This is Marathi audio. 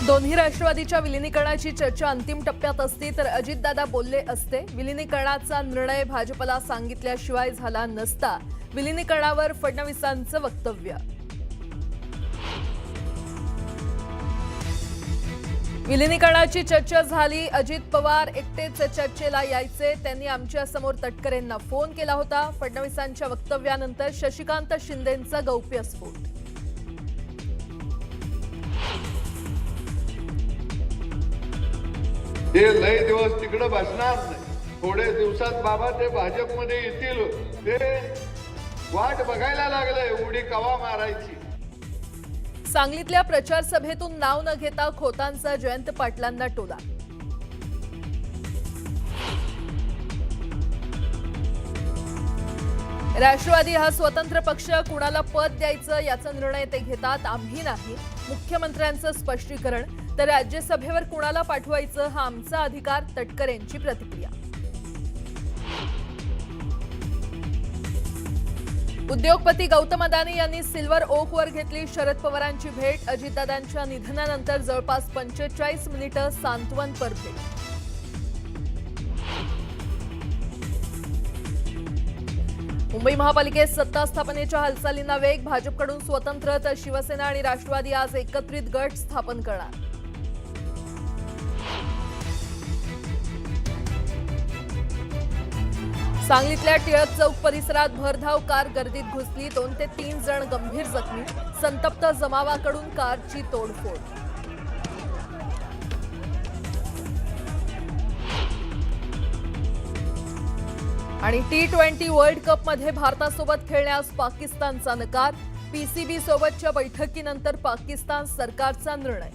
दोन्ही राष्ट्रवादीच्या विलीनीकरणाची चर्चा अंतिम टप्प्यात असती तर अजितदादा बोलले असते। विलीनीकरणाचा निर्णय भाजपला सांगितल्याशिवाय झाला नसता। विलीनीकरणावर फडणवीसांचं वक्तव्य। विलीनीकरणाची चर्चा झाली, अजित पवार एकटेच चर्चेला यायचे, त्यांनी आमच्या समोर तटकरेंना फोन केला होता। फडणवीसांच्या वक्तव्यानंतर शशिकांत शिंदेंचा गौप्यस्फोट। हे लय दिवस तिकडे बसणार नाही, थोडे दिवसात बाबा ते भाजपमध्ये येतील। ते वाट बघायला लागले उडी कवा मारायची। सांगलीतल्या प्रचार सभेतून नाव न घेता खोतांचा जयंत पाटलांना टोला। राष्ट्रवादी हा स्वतंत्र पक्ष, कुणाला पद द्यायचं याचा निर्णय ते घेतात, आम्ही नाही। मुख्यमंत्र्यांचं स्पष्टीकरण, तर राज्यसभेवर कुणाला पाठवायचं हा आमचा अधिकार, तटकरेंची प्रतिक्रिया। उद्योगपती गौतम अदानी यांनी सिल्वर ओकवर घेतली शरद पवारांची भेट। अजितदादांच्या निधनानंतर जवळपास 45 मिनिटं सांत्वनपर भेट। मुंबई महापालिकेत सत्ता स्थापनेच्या हालचालींना वेग, भाजपकडून स्वतंत्र तर शिवसेना आणि राष्ट्रवादी आज एकत्रित गट स्थापन करणार। सांगलीतल्या टिळक चौक परिसरात भरधाव कार गर्दीत घुसली, 2 ते 3 जण गंभीर जखमी, संतप्त जमावाकडून कारची तोडफोड। आणि T20 वर्ल्ड कपमध्ये भारतासोबत खेळण्यास पाकिस्तानचा नकार, PCB सोबतच्या बैठकीनंतर पाकिस्तान सरकारचा निर्णय।